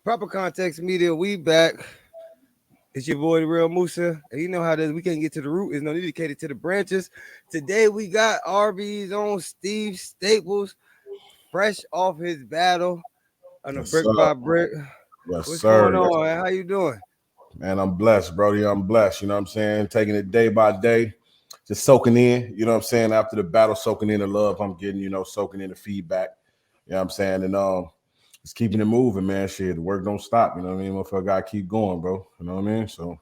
Proper Context Media, we back. It's your boy, the Real Musa. And you know how this, we can't get to the root. There's no need to cater to the branches. Today, we got RB's own Steve Staples, fresh off his battle on a Yes, brick sir. by brick. Yes, What's going sir. Yes, on, man? How you doing? man. I'm blessed, Brody. I'm blessed. You know what I'm saying? Taking it day by day, just soaking in. You know what I'm saying? After the battle, soaking in the love I'm getting. Soaking in the feedback. You know what I'm saying? And just keeping it moving, man. Shit, the work don't stop. You know what I mean? Motherfucker, gotta keep going, bro. You know what I mean? So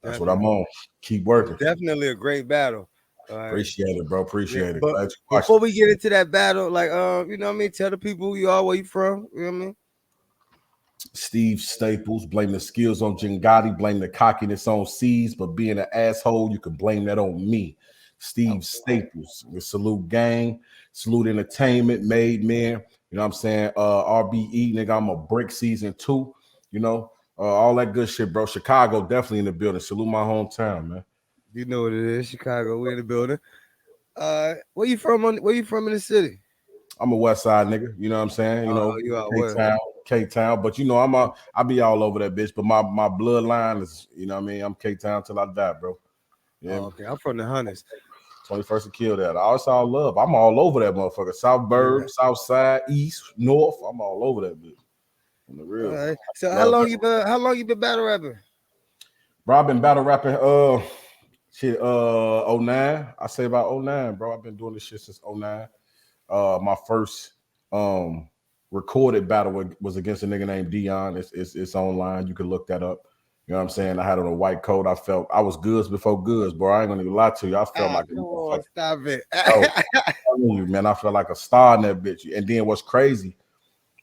that's what I'm Definitely. on. Keep It was working. definitely a great battle. Appreciate it, bro. Yeah, Appreciate it. but Glad you watched before it. we get into that battle, like you know what I mean, tell the people who you are, where you from. You know what I mean? Steve Staples, blame the skills on Gengatti, blame the cockiness on C's, but being an asshole, you can blame that on me. Steve Staples, with Salute Gang, Salute Entertainment, Made Men, you know what I'm saying? RBE, nigga, I'm a brick season 2, all that good shit, bro. Chicago definitely in the building. Salute my hometown, man. You know what it is, Chicago. We in the building. Where you from? Where you from in the city? I'm a West Side nigga, you know what I'm saying? You out K west. Town, K Town, but I be all over that bitch. But my bloodline is, you know what I mean? I'm K Town till I die, bro. Yeah. Oh, okay, I'm from the Hunters. 21st to kill that. I always all love. I'm all over that motherfucker. South Burb, Yeah. South Side, East, North. I'm all over that bitch. On the All real. right. So Love that. how long you been battle rapping? Bro, I've been battle rapping shit 09. I say about '09, bro. I've been doing this shit since '09. My first recorded battle was against a nigga named Dion. It's online. You can look that up. You know what I'm saying? I had on a white coat. I felt I was goods before goods, bro. I ain't gonna even lie to you. I felt like a Come on, motherfucker. stop it. Oh, I'm telling you, man, I felt like a star in that bitch. And then what's crazy,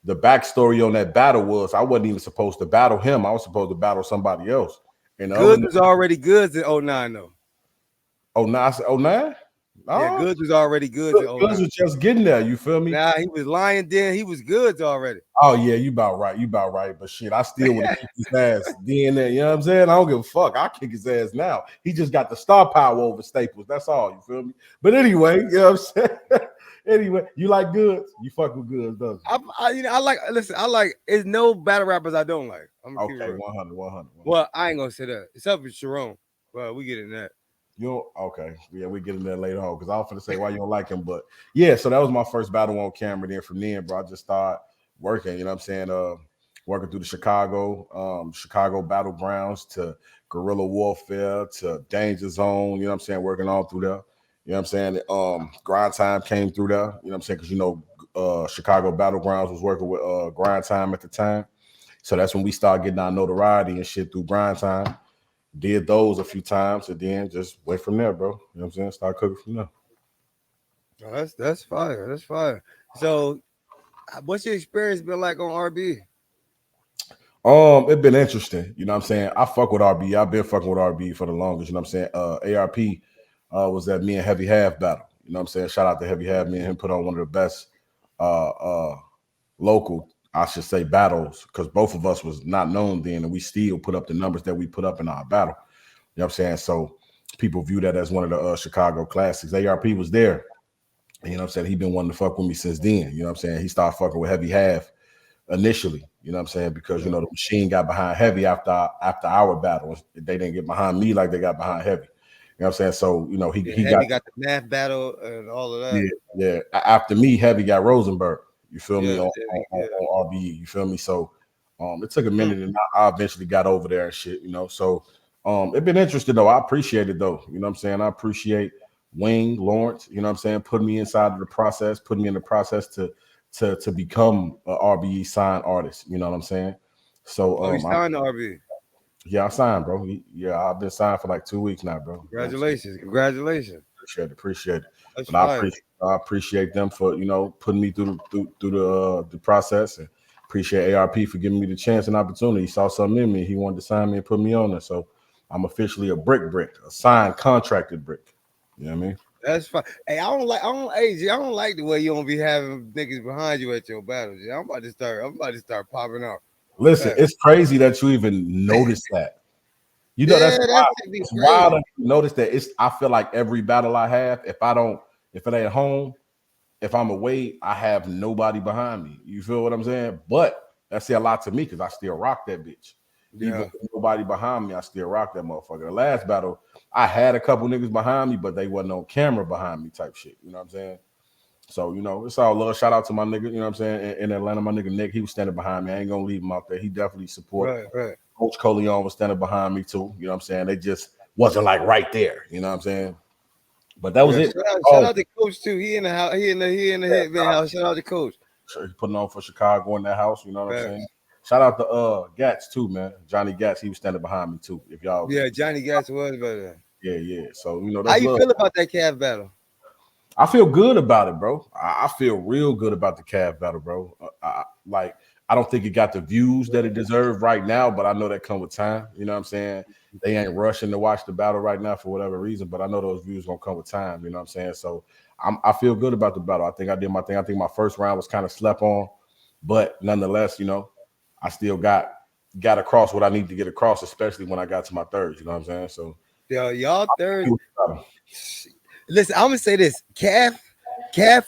the backstory on that battle was I wasn't even supposed to battle him. I was supposed to battle somebody else. And the other Goods was already goods in '09 though. '09, '09? Yeah, No, Goods was already goods in Goods '09. was just getting there. You feel me? Nah, he was lying then. He was goods already. Oh yeah, you about right. You about right. But shit, I still would have kicked his ass then. You know what I'm saying? I don't give a fuck. I kick his ass now. He just got the star power over Staples. That's all. You feel me? But anyway, you know what I'm saying? Anyway, you like goods? You fuck with goods, doesn't you? I like. Listen, I like. It's no battle rappers I don't like. I'm gonna keep it Okay, real. 100, 100. Well, I ain't gonna say that. Except for Sharon. Well, we get in that. You don't, okay. Yeah, we get in there later on because I was gonna say why you don't like him. But yeah, so that was my first battle on camera. Then from then, bro, I just started working, you know what I'm saying? Working through the Chicago battlegrounds to guerrilla warfare to danger zone, you know what I'm saying? Working all through there. You know what I'm saying? Grind time came through there, you know what I'm saying? Because Chicago Battlegrounds was working with Grind Time at the time. So that's when we started getting our notoriety and shit through Grind Time. Did those a few times and then just went from there, bro. You know what I'm saying? Start cooking from there. Oh, that's fire. That's fire. So, what's your experience been like on RB? It been interesting. You know what I'm saying? I fuck with RB. I've been fucking with RB for the longest. You know what I'm saying? ARP was that me and Heavy Half battle. You know what I'm saying? Shout out to Heavy Half. Me and him put on one of the best local, I should say, battles because both of us was not known then, and we still put up the numbers that we put up in our battle. You know what I'm saying? So people view that as one of the Chicago classics. ARP was there. And, you know what I'm saying? He been wanting to fuck with me since then. You know what I'm saying? He started fucking with Heavy Half initially. You know what I'm saying? Because the machine got behind Heavy after our battle. They didn't get behind me like they got behind Heavy. You know what I'm saying? So he Heavy got the math battle and all of that. yeah. After me, Heavy got Rosenberg. You feel me Yeah, on RBE? You feel me? So it took a minute, and I eventually got over there and shit. So it been interesting though. I appreciate it though. You know what I'm saying? I appreciate Wing Lawrence. You know what I'm saying? Putting me inside of the process, putting me in the process to become a RBE signed artist. You know what I'm saying? So Oh, you signed to RB. yeah, I signed, bro. Yeah, I've been signed for like 2 weeks now, bro. Congratulations. Congratulations. Appreciate it. That's But fire. I appreciate them for putting me through the process, and appreciate ARP for giving me the chance and opportunity. He saw something in me. He wanted to sign me and put me on there. So I'm officially a brick, a signed contracted brick. You know what I mean? That's fine. Hey, I don't like the way you don't be having niggas behind you at your battles. Yeah, I'm about to start popping out. Listen, Fact. it's crazy that you even notice that. Yeah, That's that wild. should be It's wild crazy. that you notice that. I feel like every battle I have, if it ain't home, if I'm away, I have nobody behind me. You feel what I'm saying? But That say a lot to me because I still rock that bitch. Even Yeah. with nobody behind me, I still rock that motherfucker. The last battle, I had a couple niggas behind me, but they wasn't on camera behind me type shit. You know what I'm saying? So, you know, it's all love. Shout out to my nigga, you know what I'm saying? In Atlanta, my nigga Nick, he was standing behind me. I ain't gonna leave him out there. He definitely support. Right. Coach Coleon was standing behind me too. You know what I'm saying? They just wasn't like right there. You know what I'm saying? But that was Yeah. it. Shout out to Coach too. He in the house. He in the headband house. Shout out to Coach. He putting on for Chicago in that house. You know what I'm Right. saying? Shout out to Gats too, man. Johnny Gats, he was standing behind me too. If y'all, Yeah, Johnny Gas was better. yeah. So you know How that's you love. feel about that calf battle? I feel good about it, bro. I feel real good about the calf battle, bro. I don't think it got the views that it deserved right now, but I know that come with time. You know what I'm saying? They ain't rushing to watch the battle right now for whatever reason, but I know those views gonna come with time. You know what I'm saying? So I feel good about the battle. I think I did my thing. I think my first round was kind of slept on, but nonetheless, you know, I still got across what I need to get across, especially when I got to my third. You know what I'm saying? So Yeah, y'all third. Listen, I'm gonna say this: Calf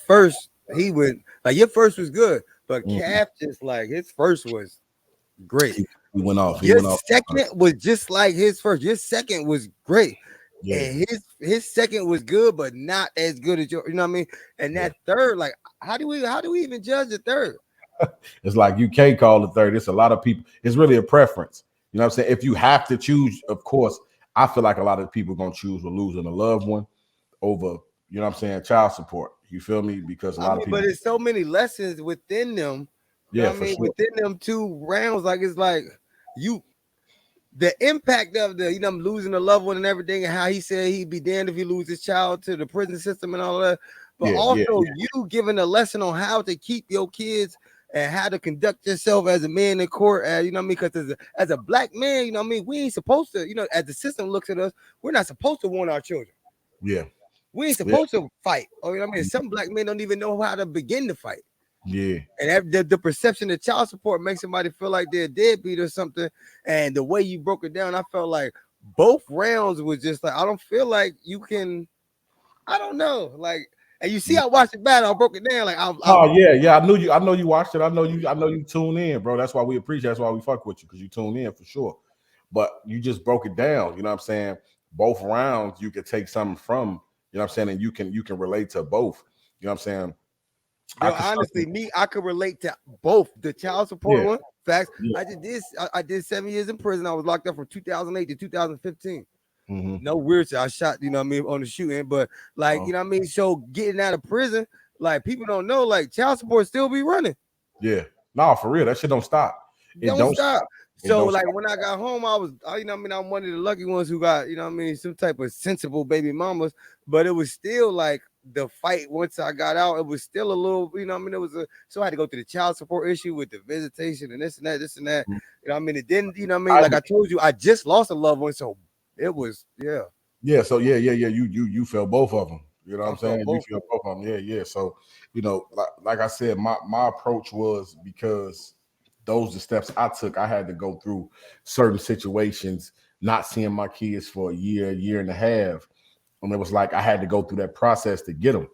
first. He went like your first was good, but Calf just like his first was great. He went off. Your second was just like his first. Your second was great. Yeah. And his second was good, but not as good as your, you know what I mean? And that third, like, how do we even judge the third? It's like you can't call the third. It's a lot of people. It's really a preference. You know what I'm saying? If you have to choose, of course, I feel like a lot of people gonna choose with losing a loved one over, you know what I'm saying, child support. You feel me? Because a lot of people. But there's so many lessons within them. You know what I mean? Sure. Within them 2 rounds, like it's like the impact of the, you know, losing a loved one and everything, and how he said he'd be damned if he lose his child to the prison system and all that. But you giving a lesson on how to keep your kids and how to conduct yourself as a man in court, you know what I mean? Because as a black man, you know what I mean, we ain't supposed to, you know, as the system looks at us, we're not supposed to warn our children. Yeah. We ain't supposed to fight. Or, you know what I mean? Some black men don't even know how to begin to fight. Yeah. And the perception of child support makes somebody feel like they're deadbeat or something. And the way you broke it down, I felt like both rounds was just like, I don't feel like you can, I don't know. Like, and you see, I watched the battle, I broke it down. Like, yeah. I know you watched it. I know you tune in, bro. That's why we appreciate. That's why we fuck with you, because you tune in for sure. But you just broke it down. You know what I'm saying? Both rounds, you could take something from. You know what I'm saying? And you can relate to both. You know what I'm saying? Honestly, I could relate to both the child support one. Facts. Yeah. I did 7 years in prison. I was locked up from 2008 to 2015. No weird shit. I shot, you know what I mean, on the shooting, but like, you know what I mean? So getting out of prison, like people don't know, like child support still be running. Yeah. No, for real. That shit don't stop. It don't stop. So like when I got home, I was, you know what I mean, I'm one of the lucky ones who got, you know what I mean, some type of sensible baby mamas, but it was still like the fight once I got out, it was still a little, you know what I mean, so I had to go through the child support issue with the visitation and this and that. You know what I mean? It didn't, you know what I mean? Like I told you, I just lost a loved one, so it was, Yeah, so yeah. You felt both of them. You know what I'm saying? You feel both of them. Yeah. So, you know, like I said, my approach was, because those are the steps I took. I had to go through certain situations, not seeing my kids for a year and a half. And it was like I had to go through that process to get them.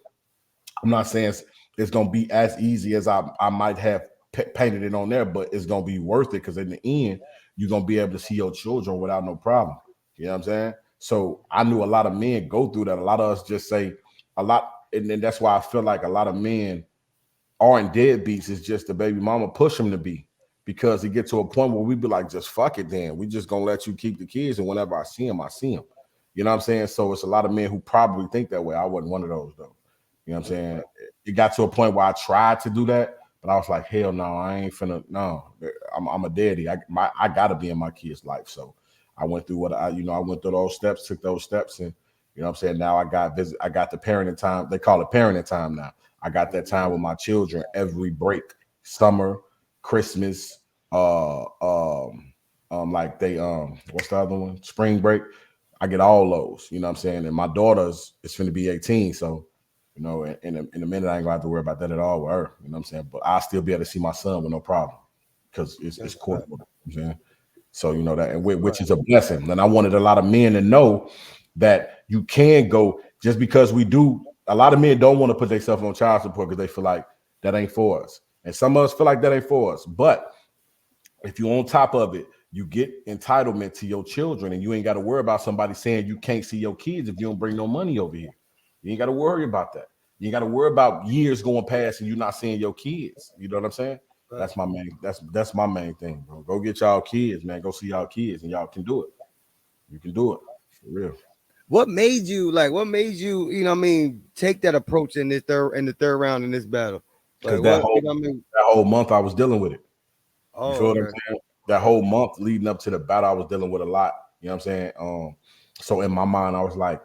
I'm not saying it's going to be as easy as I might have painted it on there, but it's going to be worth it, because in the end, you're going to be able to see your children without no problem. You know what I'm saying? So I knew a lot of men go through that. A lot of us just say a lot, and then that's why I feel like a lot of men aren't deadbeats. It's just the baby mama push them to be, because it get to a point where we be like, just fuck it then. We just going to let you keep the kids, and whenever I see them, I see them. You know what I'm saying? So it's a lot of men who probably think that way. I wasn't one of those, though. You know what I'm saying? It got to a point where I tried to do that, but I was like, hell no, I ain't finna. No, I'm a daddy. I gotta be in my kid's life. So I went through I went through those steps, took those steps, and you know what I'm saying? Now I got the parenting time. They call it parenting time now. I got that time with my children every break, summer, Christmas, like what's the other one? Spring break. I get all those, you know what I'm saying? And my daughter's is going to be 18. So, you know, in a minute, I ain't gonna have to worry about that at all with her. You know what I'm saying? But I'll still be able to see my son with no problem, because it's court. You know what I'm saying? So, you know, that, and which is a blessing. And I wanted a lot of men to know that you can go, just because we do. A lot of men don't want to put themselves on child support because they feel like that ain't for us. And some of us feel like that ain't for us. But if you're on top of it, you get entitlement to your children, and you ain't got to worry about somebody saying you can't see your kids if you don't bring no money over here. You ain't got to worry about that. You ain't got to worry about years going past and you not seeing your kids. You know what I'm saying? Right. That's my main. That's my main thing, bro. Go get y'all kids, man. Go see y'all kids, and y'all can do it. You can do it for real. What made you like? What made you? You know, what I mean, take that approach in the third round in this battle. Because Like what? You know, what I mean, that whole month I was dealing with it. You oh, feel what I'm okay. saying? That whole month leading up to the battle, I was dealing with a lot. You know what I'm saying? So in my mind, I was like,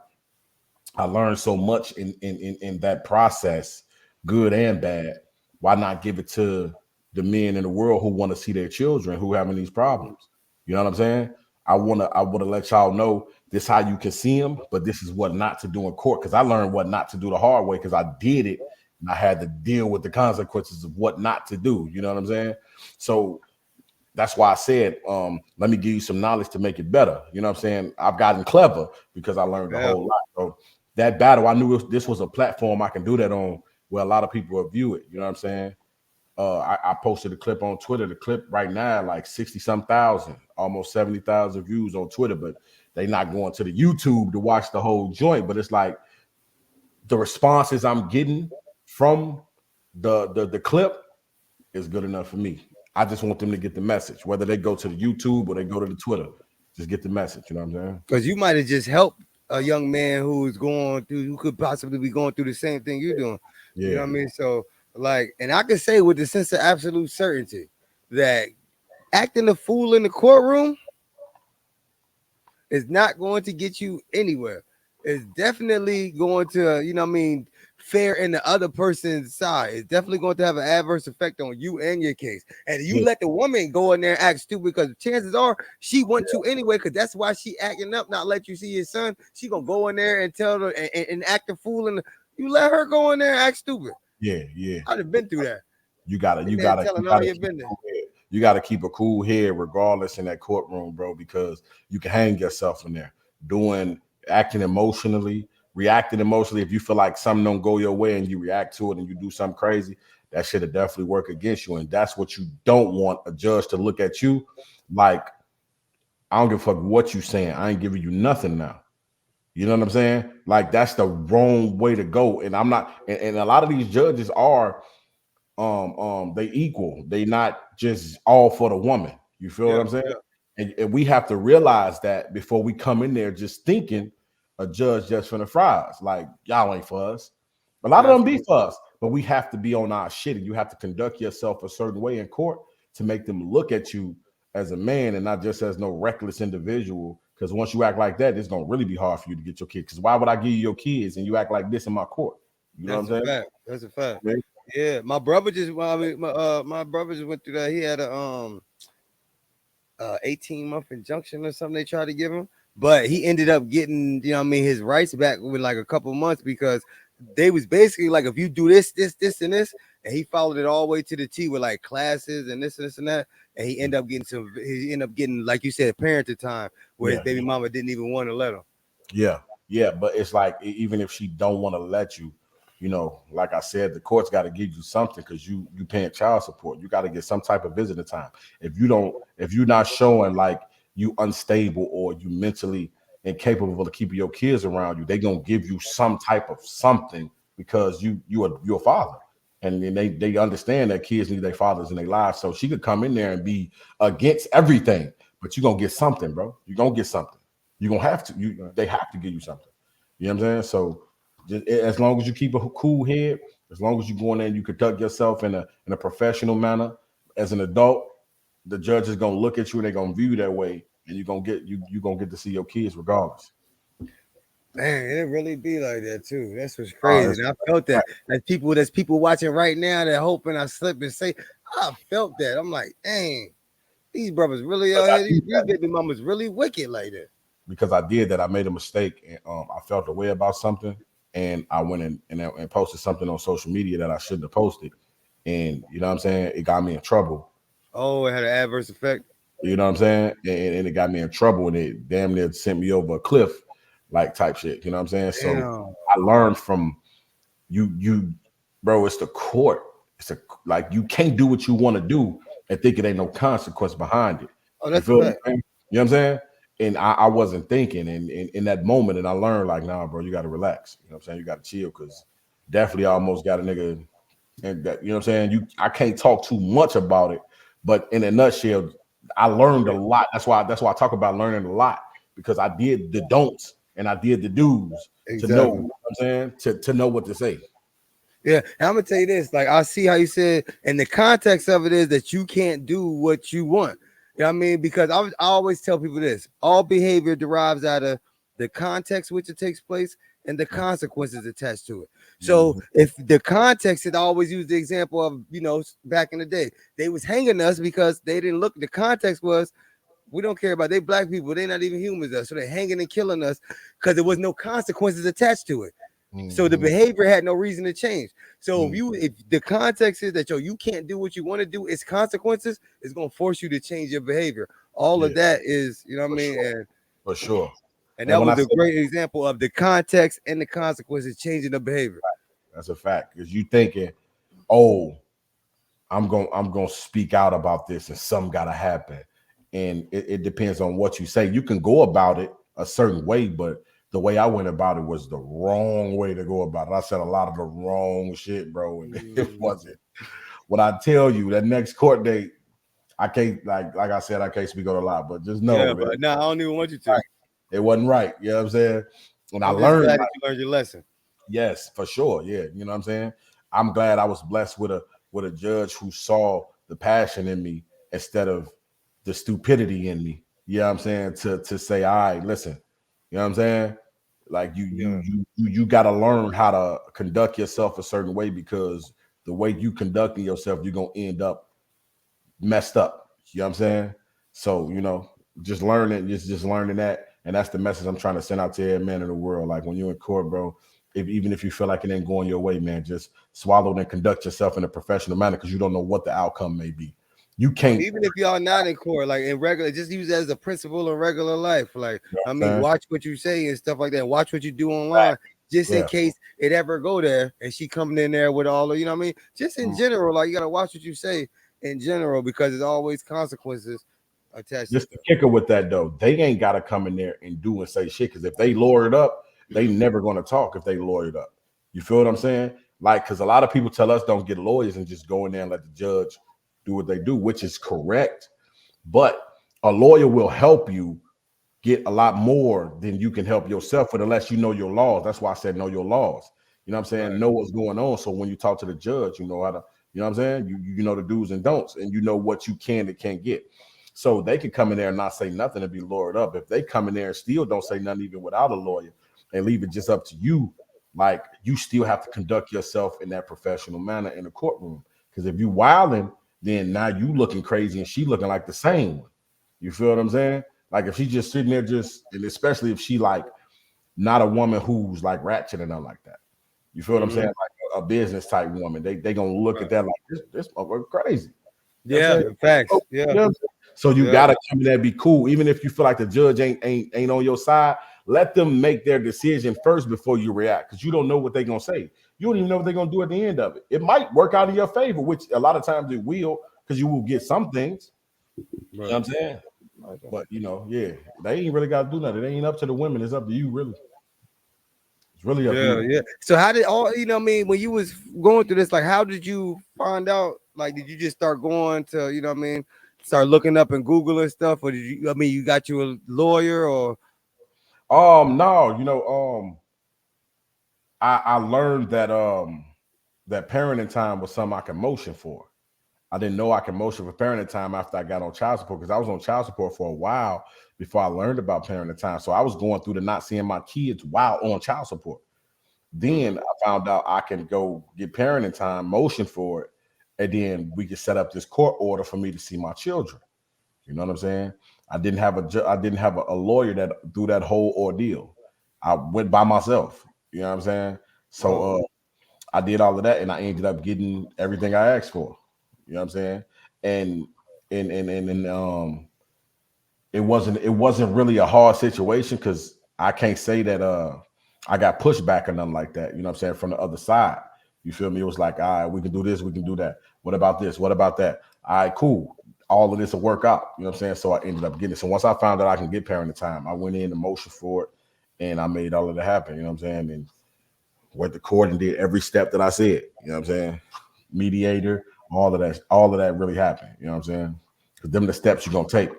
I learned so much in that process, good and bad. Why not give it to the men in the world who want to see their children who having these problems? You know what I'm saying? I want to let y'all know this how you can see them, but this is what not to do in court. Because I learned what not to do the hard way because I did it and I had to deal with the consequences of what not to do. You know what I'm saying? So that's why I said, let me give you some knowledge to make it better. You know what I'm saying? I've gotten clever because I learned a Yeah. whole lot. So that battle, I knew this was a platform I can do that on where a lot of people will view it. You know what I'm saying? I posted a clip on Twitter. The clip right now, like 60 some thousand, almost 70,000 views on Twitter, but they not going to the YouTube to watch the whole joint. But it's like the responses I'm getting from the clip is good enough for me. I just want them to get the message, whether they go to the YouTube or they go to the Twitter. Just get the message. You know what I'm saying? Because you might have just helped a young man who's going through, who could possibly be going through the same thing you're doing. You know Yeah. what I mean? So, like, and I can say with the sense of absolute certainty that acting a fool in the courtroom is not going to get you anywhere. It's definitely going to, you know what I mean, fair in the other person's side. It's definitely going to have an adverse effect on you and your case. And you Yeah. let the woman go in there and act stupid because chances are she want to anyway, because that's why she acting up, not let you see your son. She gonna go in there and tell her and act a fool, and you let her go in there and act stupid. Yeah. I'd have been through that. You gotta, Been you there gotta, you telling all gotta your keep a business. cool head. You gotta keep a cool head regardless in that courtroom, bro, because you can hang yourself in there acting emotionally, reacting emotionally. If you feel like something don't go your way and you react to it and you do something crazy, that should have definitely work against you. And that's what you don't want a judge to look at you like, I don't give a fuck what you saying. I ain't giving you nothing now. You know what I'm saying? Like that's the wrong way to go. And I'm not, and a lot of these judges are they equal. They not just all for the woman. You feel what Yeah, I'm saying? yeah. And we have to realize that before we come in there just thinking a judge just for the fries. Like y'all ain't for us. A lot of them be for us, but we have to be on our shit, and you have to conduct yourself a certain way in court to make them look at you as a man and not just as no reckless individual. Because once you act like that, it's gonna really be hard for you to get your kids. Because why would I give you your kids and you act like this in my court? You know That's what I'm a saying? fact. That's a fact. Yeah. Yeah, my brother just, well, I mean, my brother just went through that. He had a 18-month injunction or something they tried to give him, but he ended up getting, you know what I mean, his rights back within like a couple months because they was basically like, if you do this and this, and he followed it all the way to the T with like classes and this and that, and he ended up getting, like you said, parenting time where his Yeah. baby mama didn't even want to let him. Yeah, but it's like even if she don't want to let you, like I said, the court's got to give you something because you paying child support. You got to get some type of visitor time. If you're not showing like you unstable or you mentally incapable of keeping your kids around you, they gonna give you some type of something because you're a father. And then they understand that kids need their fathers in their lives. So she could come in there and be against everything, but you're gonna get something, bro. You're gonna get something. You're gonna have to. They have to give you something. You know what I'm saying? So just as long as you keep a cool head, as long as you go in there and you conduct yourself in a professional manner as an adult, the judge is gonna look at you and they're gonna view you that way, and you're gonna get to see your kids regardless. Man, it really be like that too. That's what's Oh, crazy. And I felt that. There's people watching right now that hoping I slip and say, I felt that. I'm like, dang, these brothers really out here. These baby mamas really wicked like that. because I did that. I made a mistake and I felt a way about something, and I went and posted something on social media that I shouldn't have posted, and you know what I'm saying. It got me in trouble. Oh, it had an adverse effect. You know what I'm saying? And it got me in trouble, and it damn near sent me over a cliff, like type shit. You know what I'm saying? So Damn. I learned from you, bro. It's the court. It's like you can't do what you want to do and think it ain't no consequence behind it. Oh, You that's a feel me? fact. You know what I'm saying? And I wasn't thinking, and in that moment, and I learned like, nah, bro, you got to relax. You know what I'm saying? You got to chill, because definitely almost got a nigga, and that, you know what I'm saying? I can't talk too much about it, but in a nutshell, I learned a lot. That's why I talk about learning a lot, because I did the don'ts and I did the do's to know, Exactly. you know what I'm saying, to know what to say. Yeah, and I'm gonna tell you this. Like, I see how you said, and the context of it is that you can't do what you want. You know what I mean? Because I always tell people this: all behavior derives out of the context which it takes place and the consequences attached to it. So, Mhm. if the context, had always used the example of, back in the day, they was hanging us because they didn't look. The context was, we don't care about they black people. They're not even humans, so they're hanging and killing us because there was no consequences attached to it. So the Mhm. behavior had no reason to change. So Mhm. if the context is that you can't do what you want to do, it's consequences, it's gonna force you to change your behavior. All of Yeah, that is, you know what I for mean? sure, for sure. And And that when I was a say great example of the context and the consequences changing the behavior. that's a fact, because you thinking, oh, I'm gonna speak out about this, and something gotta happen. And it depends on what you say. You can go about it a certain way, but the way I went about it was the wrong way to go about it. I said a lot of the wrong shit, bro, and it wasn't. What I tell you, that next court date, I can't, like I said, I can't speak on a lot, but just Yeah, know but no, I don't even want you to. right. It wasn't right. You know what I'm saying? And I I'm just learned, glad like, that you learned your lesson. yes, for sure. Yeah, you know what I'm saying? I'm glad I was blessed with a judge who saw the passion in me instead of the stupidity in me. You know what I'm saying? To say, all right, listen, you know what I'm saying? Like Yeah. you got to learn how to conduct yourself a certain way, because the way you conducting yourself, you're gonna end up messed up. You know what I'm saying? So, just learning, just learning that. And that's the message I'm trying to send out to every man in the world. Like, when you're in court, bro, even if you feel like it ain't going your way, man, just swallow and conduct yourself in a professional manner, because you don't know what the outcome may be. You can't, Even if y'all not in court, like in regular, just use that as a principle in regular life. Like, you know I what I'm mean, saying? watch what you say and stuff like that. Watch what you do online, just in Yeah. case it ever go there and she coming in there with all of, you know what I mean? Just in Mm. general, like, you gotta watch what you say in general, because there's always consequences attached to Just the stuff. kicker with that, though, they ain't got to come in there and do and say shit, because if they lawyer it up, they never going to talk if they lawyer it up. You feel what I'm saying? Like, because a lot of people tell us don't get lawyers and just go in there and let the judge do what they do, which is correct. But a lawyer will help you get a lot more than you can help yourself with, unless you know your laws. That's why I said know your laws. You know what I'm saying? Right. Know what's going on. So when you talk to the judge, you know how to, you know what I'm saying? You know the do's and don'ts, and you know what you can and can't get. So they can come in there and not say nothing and be lawyered up. If they come in there and still don't say nothing, even without a lawyer, and leave it just up to you, like, you still have to conduct yourself in that professional manner in the courtroom. Because if you wilding, then now you looking crazy and she looking like the same one. You feel what I'm saying? Like, if she just sitting there, and especially if she like not a woman who's like ratchet and nothing like that. You feel what I'm saying? Mhm. Like a business type woman. They gonna look at Right. that like this motherfucker crazy. You know what I'm Yeah, saying? facts. So, Yeah, you know what I'm saying? So you yeah. gotta come in there and be cool. Even if you feel like the judge ain't on your side, let them make their decision first before you react, because you don't know what they're gonna say. You don't even know what they're gonna do at the end of it. It might work out in your favor, which a lot of times it will, because you will get some things. You know Right. what I'm saying? But yeah, they ain't really got to do nothing. It ain't up to the women. It's up to you, really. It's really up to Yeah, you. yeah. So how did all, you know what I mean, when you was going through this, like, how did you find out? Like, did you just start going to, you know what I mean, start looking up and Google and stuff, or did you, I mean, you got you a lawyer or No, I learned that parenting time was something I could motion for. I didn't know I could motion for parenting time after I got on child support, because I was on child support for a while before I learned about parenting time. So I was going through the not seeing my kids while on child support. Then I found out I can go get parenting time, motion for it, and then we can set up this court order for me to see my children. You know what I'm saying? I didn't have a lawyer that through that whole ordeal. I went by myself. You know what I'm saying? So oh, I did all of that, and I ended up getting everything I asked for. You know what I'm saying? And it wasn't really a hard situation, because I can't say that I got pushback or nothing like that. You know what I'm saying? From the other side. You feel me? It was like, all right, we can do this, we can do that. What about this? What about that? All right, cool. all of this will work out. You know what I'm saying? So I ended up getting it. So once I found out I can get Parenting Time, I went in the motion for it and I made all of that happen. You know what I'm saying? And went to court and did every step that I said. You know what I'm saying? Mediator, all of that really happened. You know what I'm saying? Because them the steps you're gonna take.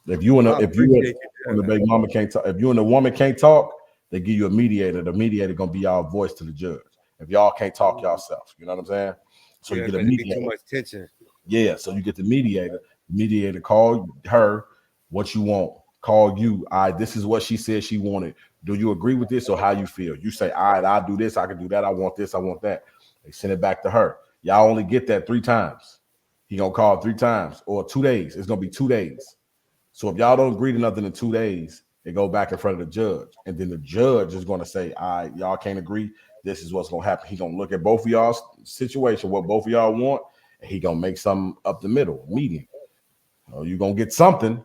If you and I if you appreciate and the you. baby mama can't talk, if you and the woman can't talk, they give you a mediator. The mediator gonna be y'all voice to the judge. If y'all can't talk yourself, you know what I'm saying? So Yeah, you get a because it be too mediator. much tension. Yeah, so you get the mediator. Mediator call her what you want. Call you. All right, this is what she said she wanted. Do you agree with this or how you feel? You say, all right, I'll do this. I can do that. I want this. I want that. They send it back to her. Y'all only get that 3 times. He gonna call 3 times or 2 days. It's gonna be 2 days. So if y'all don't agree to nothing in 2 days, they go back in front of the judge, and then the judge is gonna say, all right, y'all can't agree. This is what's gonna happen. He gonna look at both of y'all's situation, what both of y'all want, and he gonna make something up the middle, median. You're gonna get something.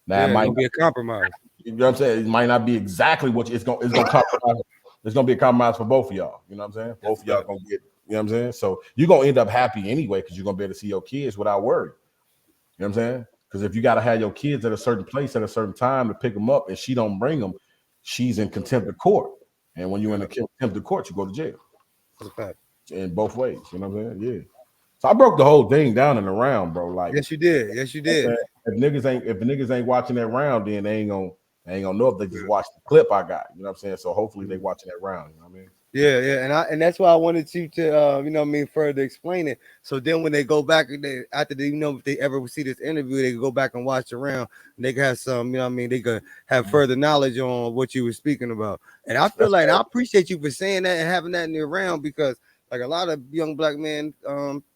Now Yeah, it it's might, gonna be a compromise. you know what I'm saying? It might not be exactly what it's gonna compromise. There's gonna be a compromise for both of y'all. You know what I'm saying? Both of y'all gonna get, you know what I'm saying? So you're gonna end up happy anyway, because you're gonna be able to see your kids without worry. You know what I'm saying? Because if you gotta have your kids at a certain place at a certain time to pick them up, and she don't bring them, she's in contempt of court. And when you're in the contempt of court, you go to jail. That's a fact. In both ways. You know what I'm saying? Yeah. So I broke the whole thing down and around, bro. Like, Yes, you did. Yes, you did. if the niggas ain't watching that round, then they ain't gonna know if they just watch the clip I got. You know what I'm saying? So hopefully they watching that round. You know what I mean? Yeah, yeah, and that's why I wanted you to, you know, what I mean, further explain it. So then when they go back, after they, you know, if they ever see this interview, they can go back and watch the round. And they can have some, you know, what I mean, they could have further knowledge on what you were speaking about. And I feel like I appreciate you for saying that and having that in your round, because like a lot of young black men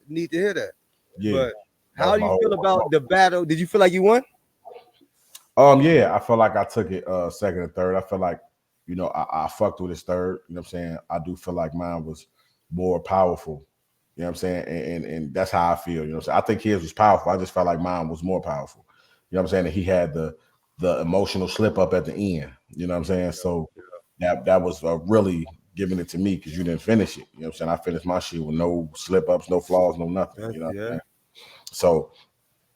need to hear that. Yeah. But That how was do my you feel whole about the battle? Did you feel like you won? Yeah, I felt like I took it second and third. I feel like, you know, I fucked with his third. You know what I'm saying? I do feel like mine was more powerful. You know what I'm saying? And that's how I feel. You know what I'm saying? I think his was powerful. I just felt like mine was more powerful. You know what I'm saying? And he had the emotional slip up at the end. You know what I'm saying? So that was really giving it to me, because you didn't finish it. You know what I'm saying? I finished my shit with no slip ups, no flaws, no nothing. You know what I'm saying? So,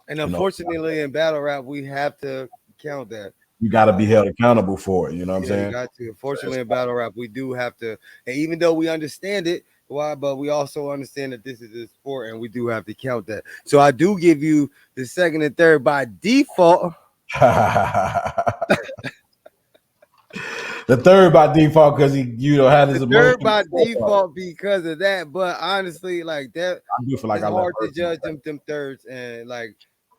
And you know, unfortunately, in battle rap, we have to count that. you got to be held accountable for it. You know what I'm Yeah, you saying? got to. Unfortunately, in battle rap, we do have to. And even though we understand it, why? But we also understand that this is a sport, and we do have to count that. So I do give you the second and third by default. The third by default, because he, you know, had his The emotions. third by default because of that. But honestly, like that, I do feel like it's I left hard to first. judge them thirds. And like,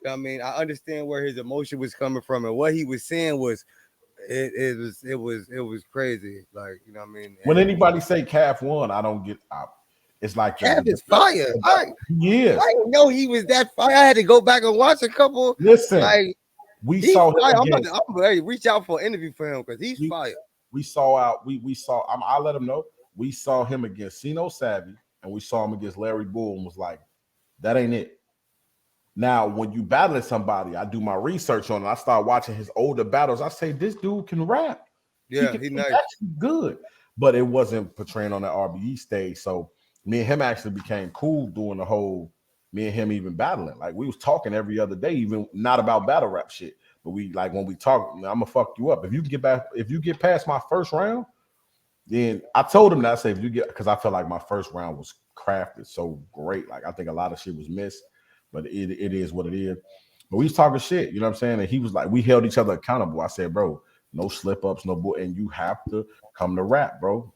I mean, I understand where his emotion was coming from, and what he was saying was it was crazy. Like, you know what I mean? When And anybody say Calf won, I don't get. It's like Cap is fire. I yes. didn't know he was that fire. I had to go back and watch a couple. Listen, Like, we he's saw fire. him I'm against. ready to reach out for an interview for him because he's fire. We saw out. We saw. I'll let him know. We saw him against Sino Savvy, and we saw him against Larry Bull, and was like, that ain't it. Now, when you battling somebody, I do my research on it. I start watching his older battles. I say, this dude can rap. Yeah, He's nice. actually good. But it wasn't portraying on that RBE stage. So me and him actually became cool doing the whole, me and him even battling. Like, we was talking every other day, even not about battle rap shit. But we, like, when we talk, I'm gonna fuck you up. If you get past my first round, then I told him that. I said, if you get, because I felt like my first round was crafted so great. Like, I think a lot of shit was missed, but it is what it is. But we was talking shit, you know what I'm saying? And he was like, we held each other accountable. I said, bro, no slip ups, no bull, and you have to come to rap, bro.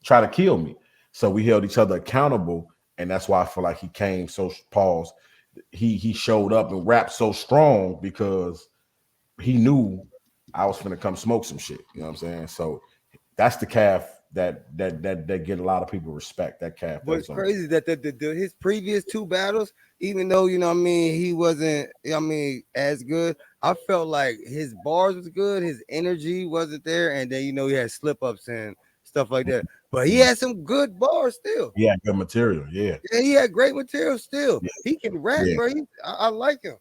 Try to kill me. So we held each other accountable, and that's why I feel like he came so pause. He showed up and rapped so strong because he knew I was gonna come smoke some shit. You know what I'm saying? So that's the Calf that get a lot of people respect. That Calf. What's crazy that his previous two battles, even though, you know what I mean, he wasn't, I mean, as good, I felt like his bars was good, his energy wasn't there, and then, you know, he had slip ups and stuff like that. But he had some good bars still. He had good material. Yeah. Yeah, he had great material still. Yeah. He can rap, Yeah. bro. I like him.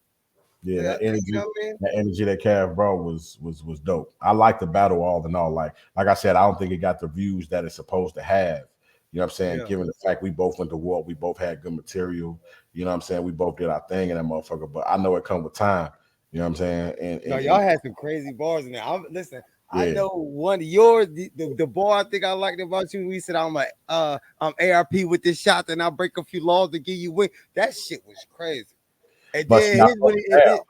Yeah, Yeah, that energy, you know what I mean? that energy that Calf bro was dope. I like the battle all in all. Like I said, I don't think it got the views that it's supposed to have You know what I'm saying? Yeah. Given the fact we both went to war, we both had good material. You know what I'm saying? We both did our thing in that motherfucker. But I know it come with time. You know what I'm saying? No, y'all had some crazy bars in there. Listen, I yeah. know one of yours, the bar I think I liked about you. We said I'm ARP with this shot, and I'll break a few laws to give you win. That shit was crazy. And But then not his,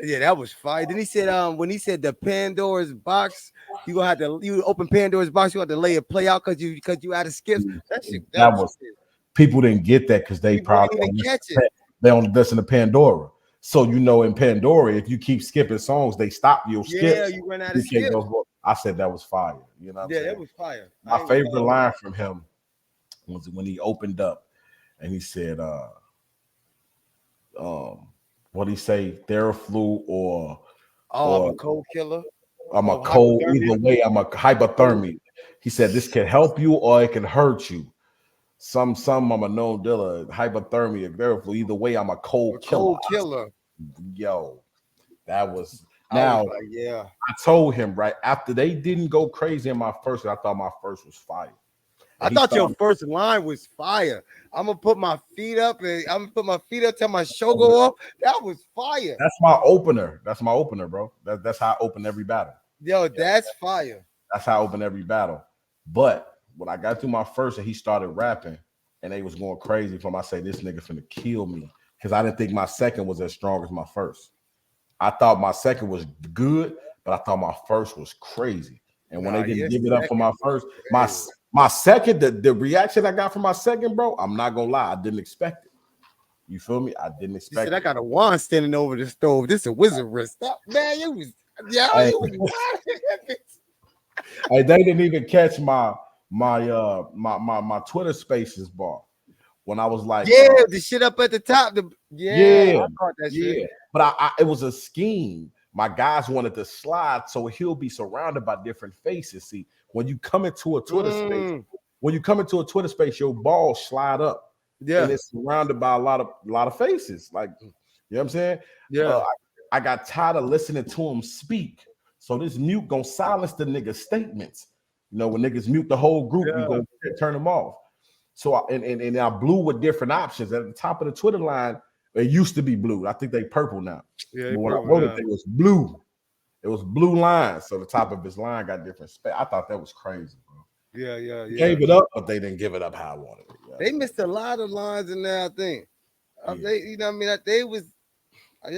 yeah, that was fire. Then he said, when he said the Pandora's box, you open Pandora's box, you have to lay it play out because you had to skip. That was shit. people didn't get that because they People probably didn't even catch it. they only listen to Pandora. So you know, in Pandora, if you keep skipping songs, they stop your skips. Yeah, you run out You of can't skips. go. I said that was fire. You know what I'm Yeah, saying? that was fire. My favorite line from him was when he opened up and he said, what he say, Theraflu I'm a or cold killer. I'm a Oh, cold, hypothermia. either way, I'm a hypothermia. He said this can help you or it can hurt you. Some I'm a known dealer, hypothermia, Theraflu. Either way, I'm a cold killer. Cold killer. Yo, that was I was now. like, yeah. I told him right after they didn't go crazy in my first, I thought my first was fire. I thought your first line was fire. I'm gonna put my feet up and I'm gonna put my feet up till my show go up. That was fire. That's my opener. That's my opener, bro. That's how I open every battle. Yo, that's fire. That's how I open every battle. But when I got through my first and he started rapping and they was going crazy for him, I say this nigga finna kill me because I didn't think my second was as strong as my first. I thought my second was good, but I thought my first was crazy. And when they didn't give it up for my first, my second, the reaction I got from my second, bro, I'm not gonna lie, I didn't expect it. You feel me? I didn't expect it. I got a wand standing over the stove. This is a wizard wrist. Stop, man. You was Hey, they didn't even catch my Twitter Spaces bar when I was like, the shit up at the top. I caught that shit. But it was a scheme. My guys wanted to slide so he'll be surrounded by different faces. See, when you come into a Twitter space, your balls slide up. Yeah, and it's surrounded by a lot of faces. Like, you know what I'm saying? Yeah, I got tired of listening to him speak. So this mute gonna silence the niggas' statements. You know, when niggas mute the whole group, you gonna turn them off. So I blew with different options at the top of the Twitter line. It used to be blue. I think they purple now. Yeah, but when I wrote it was blue. It was blue lines. So the top of his line got different space. I thought that was crazy, bro. Yeah. Gave it up, but they didn't give it up how I wanted it. Yeah. They missed a lot of lines in there, I think. They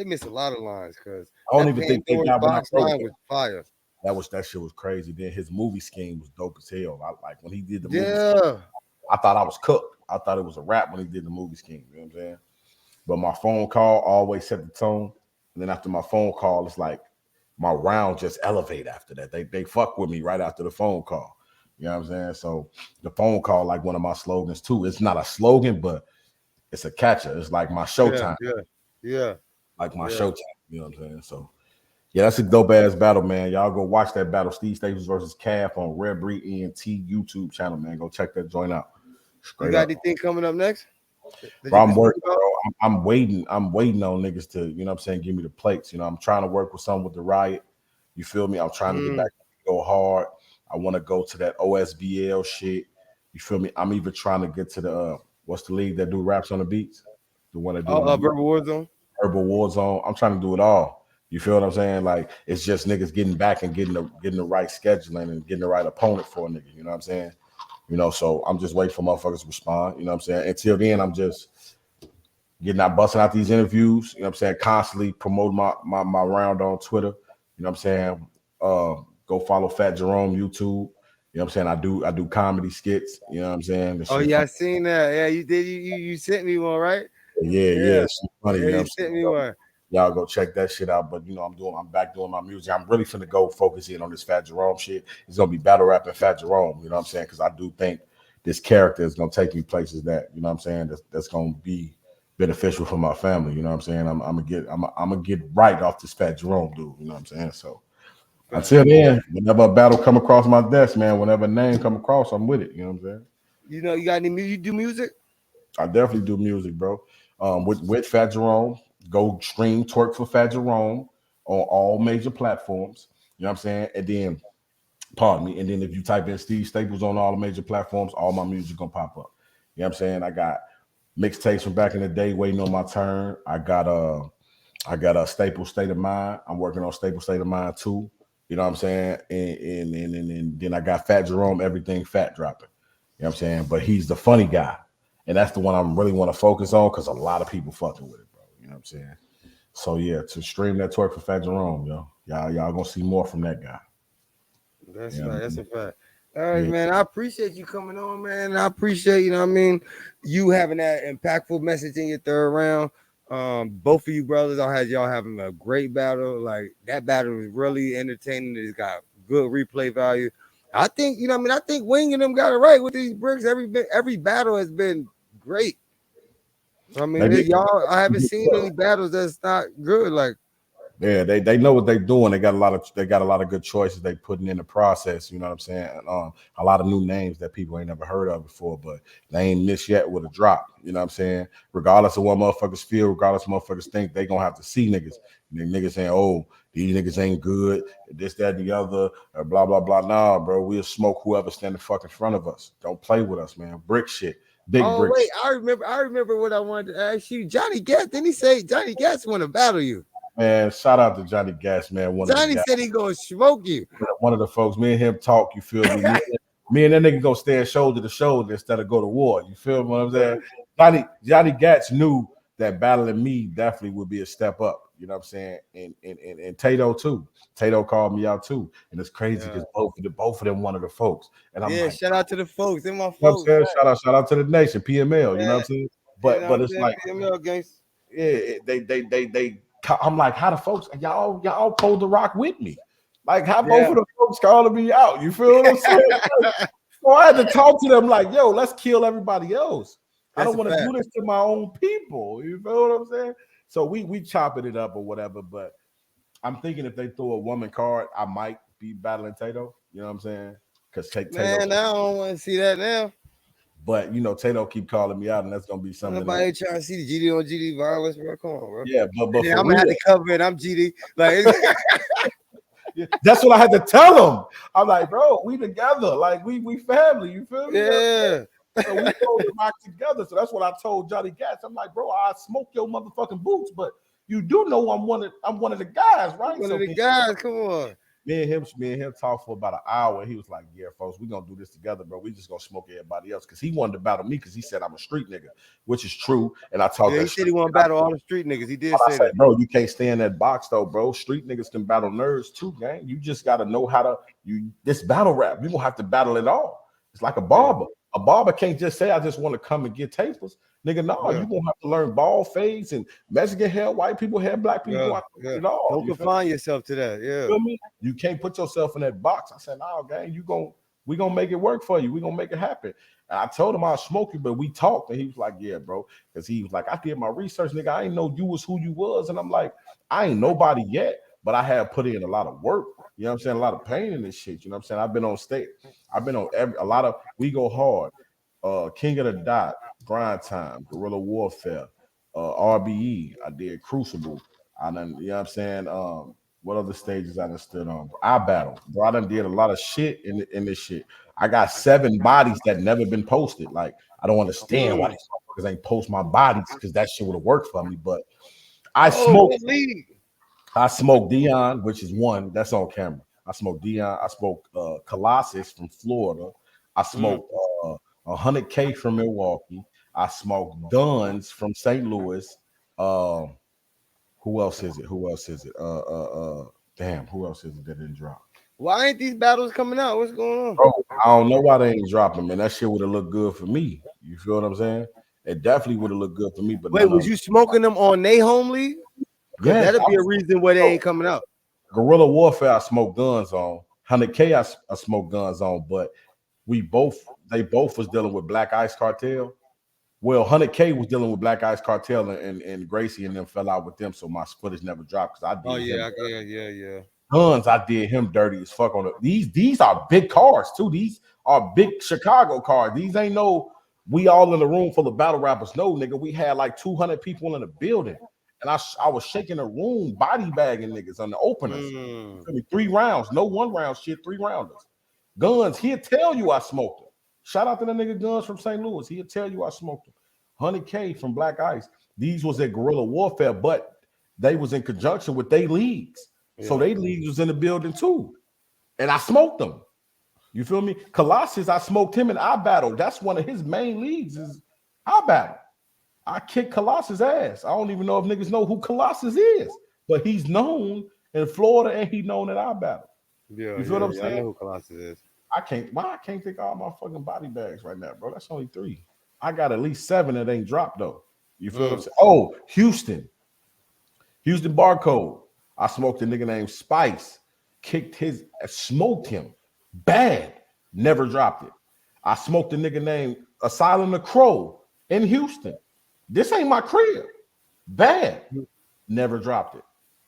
missed a lot of lines because I don't even think they got box line was fire. That shit was crazy. Then his movie scheme was dope as hell. I like when he did the movie scheme, I thought I was cooked. I thought it was a rap when he did the movie scheme. You know what I'm saying? But my phone call always set the tone. And then after my phone call, it's like my round just elevate after that. They fuck with me right after the phone call. You know what I'm saying? So the phone call, like one of my slogans too. It's not a slogan, but it's a catcher. It's like my showtime. Yeah. Like my showtime. You know what I'm saying? So yeah, that's a dope ass battle, man. Y'all go watch that battle, Steve Staples versus Calf on Red Breed ENT YouTube channel, man. Go check that joint out. You got anything coming up next? Bro, I'm working, bro. I'm waiting on niggas to, you know what I'm saying, give me the plates. You know, I'm trying to work with some with the Riot. You feel me? I'm trying to get back, go hard. I want to go to that OSBL shit. You feel me? I'm even trying to get to the what's the league that do raps on the beats? The one that do Verbal Warzone. Verbal Warzone. I'm trying to do it all. You feel what I'm saying? Like it's just niggas getting back and getting the right scheduling and getting the right opponent for a nigga. You know what I'm saying? You know, so I'm just waiting for motherfuckers to respond. You know what I'm saying? Until then, I'm just getting out, busting out these interviews. You know what I'm saying? Constantly promoting my round on Twitter. You know what I'm saying? Go follow Fat Jerome YouTube. You know what I'm saying? I do comedy skits. You know what I'm saying? I seen that. Yeah, you did. You sent me one, right? Yeah. It's funny. Yeah, you sent me one. Y'all go check that shit out. But you know, I'm back doing my music. I'm really finna go focus in on this Fat Jerome shit. It's gonna be battle rapping Fat Jerome. You know what I'm saying? Because I do think this character is gonna take me places that, you know what I'm saying, that's gonna be beneficial for my family. You know what I'm saying? I'm gonna get right off this Fat Jerome dude. You know what I'm saying? So until then, whenever a battle come across my desk, man, whenever a name come across, I'm with it. You know what I'm saying? You know, you got any music? You do music? I definitely do music, bro. With Fat Jerome. Go stream Twerk for Fat Jerome on all major platforms. You know what I'm saying? And then Pardon me. And then if you type in Steve Staples on all the major platforms, all my music gonna pop up. You know what I'm saying? I got mixtapes from back in the day waiting on my turn. I got a Staples State of Mind. I'm working on Staples State of Mind too. You know what I'm saying? And then I got Fat Jerome, everything fat dropping. You know what I'm saying? But he's the funny guy. And that's the one I really want to focus on because a lot of people fucking with it, bro. You know what I'm saying? So yeah, to stream that twerk for Fat Jerome, yo. Y'all gonna see more from that guy. That's Yeah, right. That's a fact. All right, yeah. man. I appreciate you coming on, man. I appreciate, you know what I mean, you having that impactful message in your third round. Both of you brothers, I had y'all having a great battle. Like that battle was really entertaining. It's got good replay value. I think, you know what I mean? I think Wing and them got it right with these bricks. Every battle has been great. I mean, They y'all, I haven't did. seen any battles that's not good. Like, Yeah, they know what they're doing. They got a lot of good choices they putting in the process. You know what I'm saying? A lot of new names that people ain't never heard of before, but they ain't missed yet with a drop. You know what I'm saying? Regardless of what motherfuckers feel, regardless of what motherfuckers think, they gonna have to see niggas. And then niggas saying, "Oh, these niggas ain't good." This, that, and the other, blah blah blah. Nah, bro, we'll smoke whoever stand the fuck in front of us. Don't play with us, man. Brick shit, big oh brick. wait, I remember what I wanted to ask you. Johnny Gas, didn't he say Johnny Gas want to battle you? Man, shout out to Johnny Gas, man. One of the Johnny guys. said he gonna smoke you. One of the folks, me and him talk, you feel me? Me and that nigga go stand shoulder to shoulder instead of go to war. You feel me what I'm saying? Johnny Gats knew that battling me definitely would be a step up. You know what I'm saying? And Tato too. Tato called me out too. And it's crazy Yeah. because both of them one of the folks. And I'm Yeah, like, shout out to the folks. They're my you know what I'm folks. saying? Right? Shout out to the nation, PML, you know what I'm saying? You know what But I'm it's saying? like, PML gangs. yeah, they I'm like, how the folks y'all pulled the rock with me? Like how both Yeah. of the folks calling me out. You feel what I'm saying? So I had to talk to them like, yo, let's kill everybody else. I That's don't a want to fact. do this to my own people. You feel what I'm saying? So we chopping it up or whatever. But I'm thinking if they throw a woman card, I might be battling Tato. You know what I'm saying? Because Tato, Man, I don't want to see that now. but you know, Tato keep calling me out, and that's gonna be something that, Nobody trying to see the GD on GD violence, bro. Come on, bro. yeah, but And then for I'm gonna real. have to cover it. I'm GD. Like, Yeah, that's what I had to tell them. I'm like, bro, we together. Like we family. You feel me? yeah. So we go to rock together. So that's what I told Johnny Gatz. I'm like, bro, I smoke your motherfucking boots, but you do know I'm one of the guys, right? One So of the guys, come on. me and him talked for about an hour. He was like, yeah, folks, we gonna do this together, bro. We just gonna smoke everybody else because he wanted to battle me because he said I'm a street nigga, which is true. And I talked Yeah, he that said shit. he want to battle all the street niggas. He did I say said, that. bro, you can't stay in that box though, bro. Street niggas can battle nerds too, gang. You just gotta know how to this battle rap. You gonna have to battle it all. It's like a Yeah. barber. A barber can't just say, I just want to come and get tapers. Nigga, no, Yeah. you gonna have to learn ball fades and Mexican hair, white people hair, black people Yeah. gonna have to Yeah. learn it all. Don't You feel me? confine yourself to that. Yeah. Feel me? You can't put yourself in that box. I said, no, gang, we gonna make it work for you. We gonna make it happen. And I told him I'll smoke you, but we talked, and he was like, yeah, bro. Because he was like, I did my research, nigga. I didn't know you was who you was. And I'm like, I ain't nobody yet, but I have put in a lot of work. You know what I'm saying? A lot of pain in this shit. You know what I'm saying? I've been on stage. I've been on a lot of We Go Hard, King of the Dot, Grind Time, Guerrilla Warfare, RBE. I did Crucible. I done, you know what I'm saying? What other stages I done stood on? I battle. Bro, I done did a lot of shit in this shit. I got 7 bodies that never been posted. Like, I don't understand why Mm. these motherfuckers ain't post my bodies because that shit would have worked for me. But I Oh, smoked, what league? I smoked Dion, which is one that's on camera. I smoked Dion. I smoked Colossus from Florida. I Mm. smoked 100K from Milwaukee. I smoked Duns from St. Louis. Um, who else is it? Who else is it? Damn, who else is it that didn't drop? Why ain't these battles coming out? What's going on? Bro, I don't know why they ain't dropping, man. That shit would have looked good for me. You feel what I'm saying? It definitely would have looked good for me, but Wait, none of was them. you smoking them on they home league? Because Yes, that'll be a reason why they ain't coming out. Guerrilla Warfare, I smoke guns on. 100K, I smoke guns on, but they both was dealing with Black Ice Cartel. Well, 100K was dealing with Black Ice Cartel and Gracie and them fell out with them, so my footage never dropped because I Oh did him. yeah. Guns, I did him dirty as fuck on it. These are big cars too. These are big Chicago cars. These ain't no we all in the room full of battle rappers. No, nigga, we had like 200 people in the building, and I was shaking the room, body bagging niggas on the openers. You Mm. feel me? 3 rounds, no 1 round shit, 3 rounders. Guns, he'll tell you I smoked him. Shout out to the nigga Guns from St. Louis. He'll tell you I smoked him. 100K from Black Ice. These was at Guerrilla Warfare, but they was in conjunction with their leagues. Yeah. So they leagues was in the building too. And I smoked them. You feel me? Colossus, I smoked him in our battle. That's one of his main leagues is our battle. I kicked Colossus' ass. I don't even know if niggas know who Colossus is, but he's known in Florida and he's known at our battle. Yeah, you feel what I'm saying? I know who Colossus is. I can't think of all my fucking body bags right now, bro. That's only 3. I got at least 7 that ain't dropped though. You feel what I'm saying? Oh, Houston Barcode. I smoked a nigga named Spice, smoked him bad, never dropped it. I smoked a nigga named Asylum the Crow in Houston. This ain't my crib. Bad, never dropped it.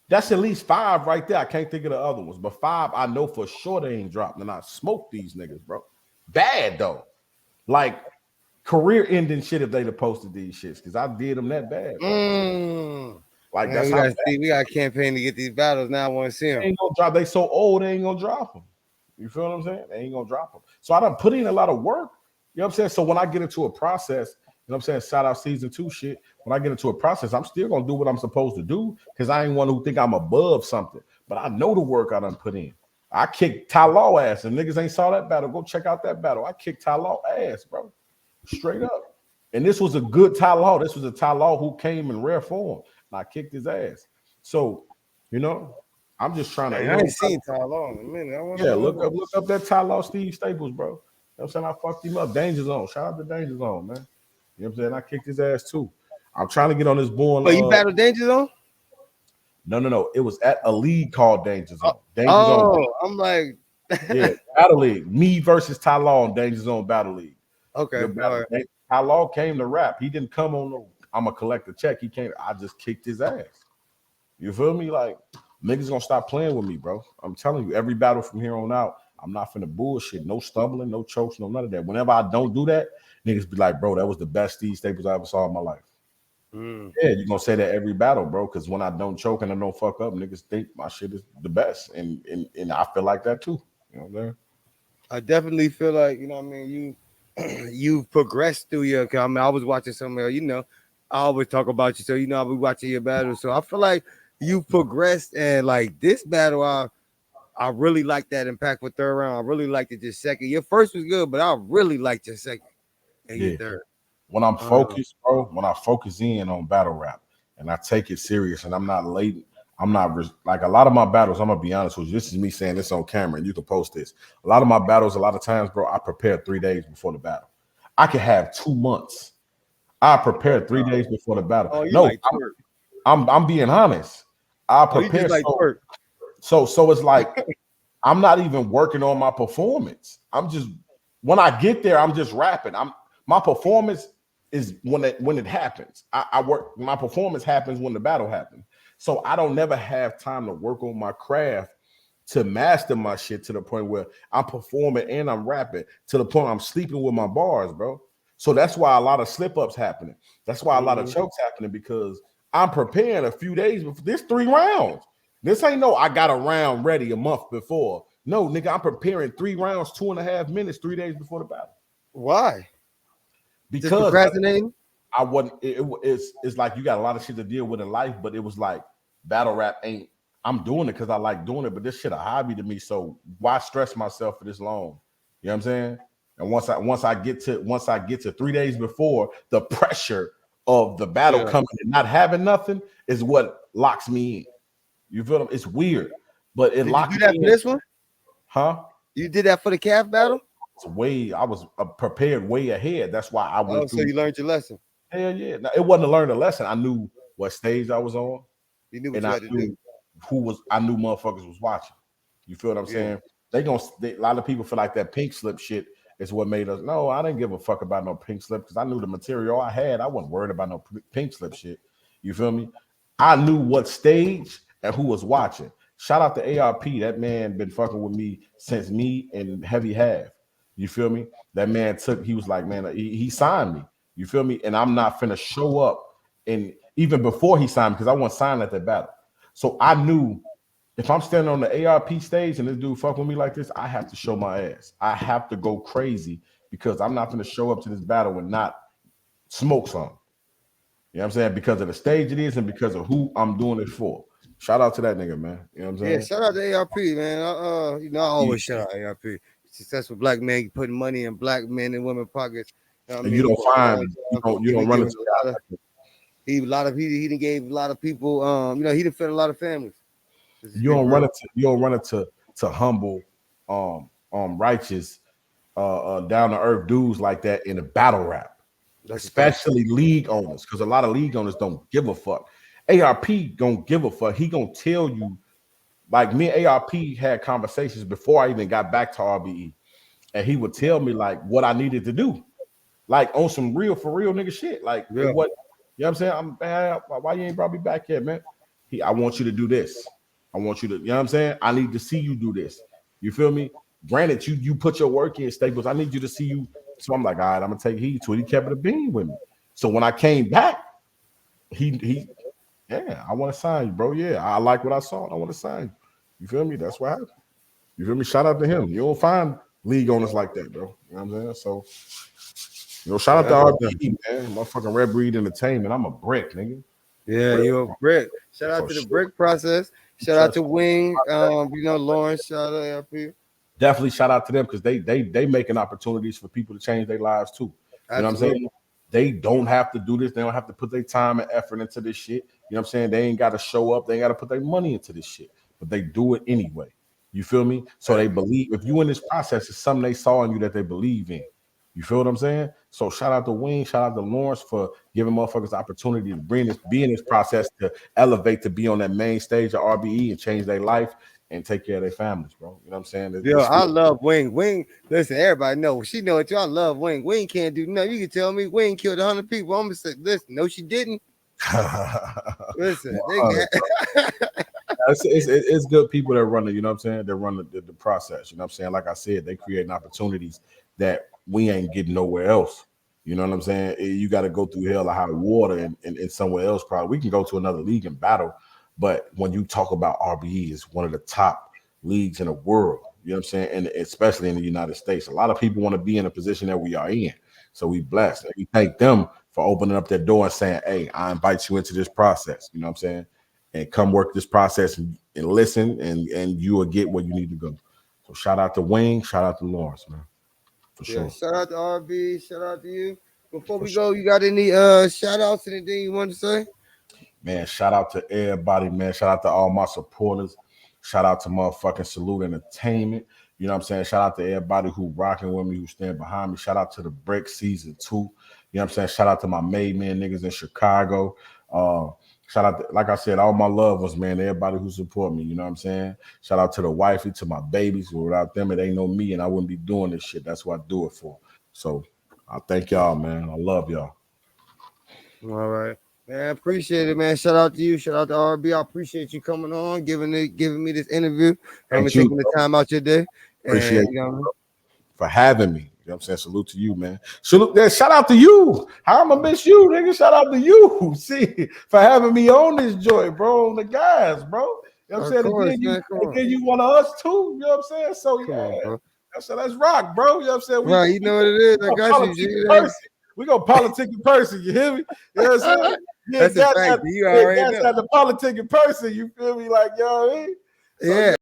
That's at least 5 right there. I can't think of the other ones, but 5 I know for sure they ain't dropped. And I smoked these niggas, bro. Bad though, like career-ending shit if they'd have posted these shits because I did them that bad. Like man, that's we got a campaign to get these battles. Now I want to see them. They ain't gonna drop. They so old, they ain't gonna drop them. You feel what I'm saying? They ain't gonna drop them. So I done put in a lot of work. You know what I'm saying? So when I get into a process, you know what I'm saying? Shout out season 2 shit. When I get into a process, I'm still gonna do what I'm supposed to do because I ain't one who think I'm above something. But I know the work I done put in. I kicked Ty Law ass. And niggas ain't saw that battle. Go check out that battle. I kicked Ty Law ass, bro. Straight up. And this was a good Ty Law. This was a Ty Law who came in rare form. And I kicked his ass. So, you know, I'm just trying to. I ain't seen Ty Law in a minute. Look up that Ty Law Steve Staples, bro. You know what I'm saying? I fucked him up. Danger Zone. Shout out to Danger Zone, man. You know what I'm saying? I kicked his ass too. I'm trying to get on this born. But you battled Danger Zone? No. It was at a league called Danger Zone. Danger Zone. I'm like, yeah, Battle League. Me versus Ty Law in Danger Zone Battle League. Okay. Right. Ty Law came to rap. He didn't come on no. I'm gonna collect the check. He came. I just kicked his ass. You feel me? Like niggas gonna stop playing with me, bro. I'm telling you, every battle from here on out, I'm not finna bullshit. No stumbling, no chokes, no none of that. Whenever I don't do that, niggas be like, bro, that was the best Steve Staples I ever saw in my life. Yeah, you're gonna say that every battle, bro. Because when I don't choke and I don't fuck up, niggas think my shit is the best, and I feel like that too. You know what I'm saying? I definitely feel like, you know what I mean, you've progressed through your. I mean, I was watching somewhere, you know, I always talk about you, so you know I'll be watching your battle. So I feel like you progressed, and like this battle, I really like that impactful third round. I really liked it just second. Your first was good, but I really liked your second and your third. When I'm focused, bro, when I focus in on battle rap and I take it serious and I'm not late, I'm not like a lot of my battles. I'm gonna be honest with you. This is me saying this on camera, and you can post this. A lot of my battles, a lot of times, bro, I prepare 3 days before the battle. I could have 2 months. I prepared 3 days before the battle. Oh, no, like I'm being honest. I prepare so it's like I'm not even working on my performance. I'm just when I get there, I'm just rapping. My performance is when it happens. I work. My performance happens when the battle happens. So I don't never have time to work on my craft to master my shit to the point where I'm performing and I'm rapping to the point I'm sleeping with my bars, bro. So that's why a lot of slip ups happening. That's why a lot of chokes happening because I'm preparing a few days before. This 3 rounds. This ain't no I got a round ready a month before. No, nigga, I'm preparing 3 rounds, 2.5 minutes, 3 days before the battle. Why? Because just procrastinating? I wasn't. It's like you got a lot of shit to deal with in life, but it was like battle rap ain't. I'm doing it because I like doing it, but this shit a hobby to me. So why stress myself for this long? You know what I'm saying? And once I get to 3 days before, the pressure of the battle coming and not having nothing is what locks me in. You feel me? It's weird, but it locks me in. You did that for this one? Huh? You did that for the calf battle? I was prepared way ahead. That's why I went through. So you learned your lesson. Hell yeah. Now, it wasn't to learn a lesson. I knew what stage I was on. You knew what you had to do. I knew motherfuckers was watching. You feel what I'm saying? A lot of people feel like that pink slip shit is what made us. No, I didn't give a fuck about no pink slip because I knew the material I had. I wasn't worried about no pink slip shit. You feel me? I knew what stage and who was watching. Shout out to ARP. That man been fucking with me since me and Heavy Half. You feel me? That man he was like, man, he signed me. You feel me? And I'm not finna show up. And even before he signed me, because I wasn't signed at that battle. So I knew if I'm standing on the ARP stage and this dude fuck with me like this, I have to show my ass. I have to go crazy because I'm not going to show up to this battle and not smoke some. You know what I'm saying? Because of the stage it is and because of who I'm doing it for. Shout out to that nigga, man. You know what I'm saying? Yeah, shout out to ARP, man. You know, I always shout out ARP. Successful black man putting money in black men and women pockets. You know what I And mean? you don't find you don't run into a lot of, he done gave a lot of people he done fed a lot of families. You don't run into humble righteous down to earth dudes like that in a battle rap. Especially league owners, because a lot of league owners don't give a fuck. ARP don't give a fuck. He gonna tell you, like me and ARP had conversations before I even got back to RBE, and he would tell me like what I needed to do, like on some real for real nigga shit. Like what, you know what I'm saying? I'm bad. Why you ain't brought me back yet, man? I want you to do this. I want you to, you know what I'm saying? I need to see you do this. You feel me? Granted, you put your work in, Staples. I need you to see you. So I'm like, all right, I'm gonna take heed to it. He kept it a bean with me. So when I came back, I want to sign you, bro. Yeah, I like what I saw. I want to sign you. You feel me? That's what happened. You feel me? Shout out to him. You don't find league owners like that, bro. You know what I'm saying? So, shout out to RBE, man. Motherfucking Red Breed Entertainment. I'm a brick, nigga. Yeah, you're a brick. Shout out to the brick process. Shout out to Wing. Lawrence. Shout out to ARP. Definitely shout out to them because they making opportunities for people to change their lives too. You know what I'm saying? They don't have to do this. They don't have to put their time and effort into this shit. You know what I'm saying? They ain't got to show up. They ain't got to put their money into this shit, but they do it anyway. You feel me? So they believe. If you in this process, it's something they saw in you that they believe in. You feel what I'm saying? So shout out to Wayne, shout out to Lawrence for giving motherfuckers opportunity to be in this process, to elevate, to be on that main stage of RBE and change their life and take care of their families, bro. You know what I'm saying? I love Wing. Wing, listen, everybody know. She know it too. I love Wing. Wing can't do nothing. You can tell me Wing killed 100 people. I'm gonna say, listen, no, she didn't. Listen, it's good people that run it, you know what I'm saying? They run the process, you know what I'm saying? Like I said, they create opportunities that we ain't getting nowhere else. You know what I'm saying? You got to go through hell or high water and somewhere else. Probably we can go to another league and battle, but when you talk about RBE, is one of the top leagues in the world. You know what I'm saying? And especially in the United States, a lot of people want to be in a position that we are in. So we blessed. And we thank them for opening up their door and saying, "Hey, I invite you into this process." You know what I'm saying? And come work this process and listen, and you will get where you need to go. So shout out to Wayne, shout out to Lawrence, man. For sure. Shout out to RB, shout out to you. Before we go, you got any shout outs, anything you want to say? Man, shout out to everybody, man. Shout out to all my supporters. Shout out to motherfucking Salute Entertainment. You know what I'm saying? Shout out to everybody who rocking with me, who stand behind me. Shout out to the Break Season 2. You know what I'm saying? Shout out to my made man niggas in Chicago. Shout out to, like I said, all my loved ones, man, everybody who support me, you know what I'm saying? Shout out to the wifey, to my babies. Without them, it ain't no me, and I wouldn't be doing this shit. That's what I do it for. So I thank y'all, man. I love y'all. All right. Man, I appreciate it, man. Shout out to you. Shout out to RB. I appreciate you coming on, giving me this interview. I'm taking the time out your day. Appreciate you for having me. You know what I'm saying? Salute to you, man. Shout out to you. How I'm gonna miss you, nigga? Shout out to you. See, for having me on this joint, bro. The guys, bro. You know what I'm saying? Again, you one of us too. You know what I'm saying? So yeah. So let's rock, bro. You know what I'm saying? Right, you know what it is. I got you. We gonna politic in person. You hear me? You know what I'm saying? Yeah, that's a fact. You already know. The politic in person. You feel me? Like, yo, yeah.